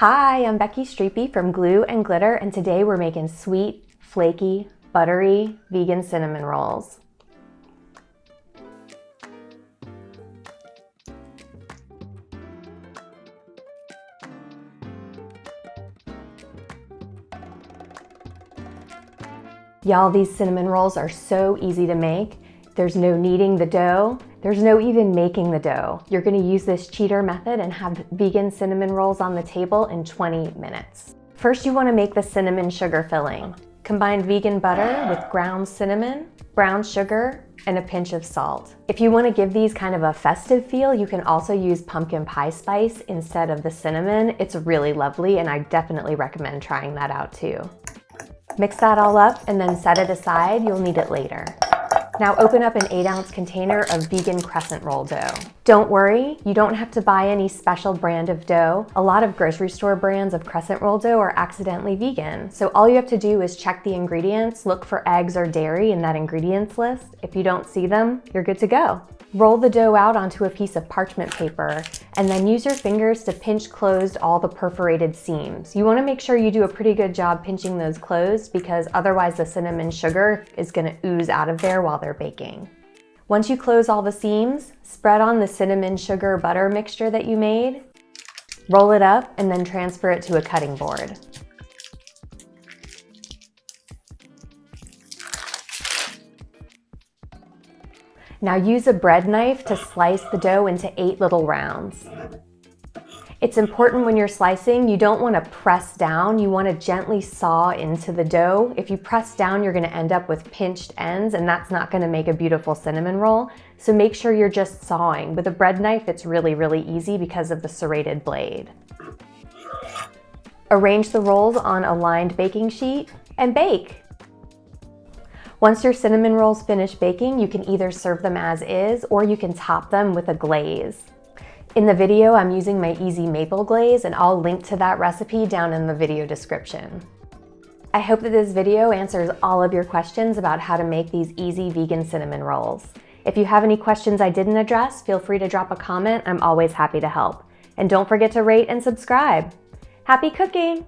Hi, I'm Becky Streepy from Glue and Glitter, and today we're making sweet, flaky, buttery, vegan cinnamon rolls. Y'all, these cinnamon rolls are so easy to make. There's no kneading the dough. There's no even making the dough. You're gonna use this cheater method and have vegan cinnamon rolls on the table in 20 minutes. First, you wanna make the cinnamon sugar filling. Combine vegan butter with ground cinnamon, brown sugar, and a pinch of salt. If you wanna give these kind of a festive feel, you can also use pumpkin pie spice instead of the cinnamon. It's really lovely, and I definitely recommend trying that out too. Mix that all up and then set it aside. You'll need it later. Now open up an 8-ounce container of vegan crescent roll dough. Don't worry, you don't have to buy any special brand of dough. A lot of grocery store brands of crescent roll dough are accidentally vegan. So all you have to do is check the ingredients, look for eggs or dairy in that ingredients list. If you don't see them, you're good to go. Roll the dough out onto a piece of parchment paper and then use your fingers to pinch closed all the perforated seams. You want to make sure you do a pretty good job pinching those closed because otherwise the cinnamon sugar is going to ooze out of there while they're baking. Once you close all the seams, spread on the cinnamon sugar butter mixture that you made, roll it up, and then transfer it to a cutting board. Now use a bread knife to slice the dough into 8 little rounds. It's important when you're slicing, you don't want to press down, you want to gently saw into the dough. If you press down, you're going to end up with pinched ends, and that's not going to make a beautiful cinnamon roll. So make sure you're just sawing. With a bread knife, it's really, really easy because of the serrated blade. Arrange the rolls on a lined baking sheet and bake. Once your cinnamon rolls finish baking, you can either serve them as is or you can top them with a glaze. In the video, I'm using my easy maple glaze, and I'll link to that recipe down in the video description. I hope that this video answers all of your questions about how to make these easy vegan cinnamon rolls. If you have any questions I didn't address, feel free to drop a comment. I'm always happy to help. And don't forget to rate and subscribe. Happy cooking!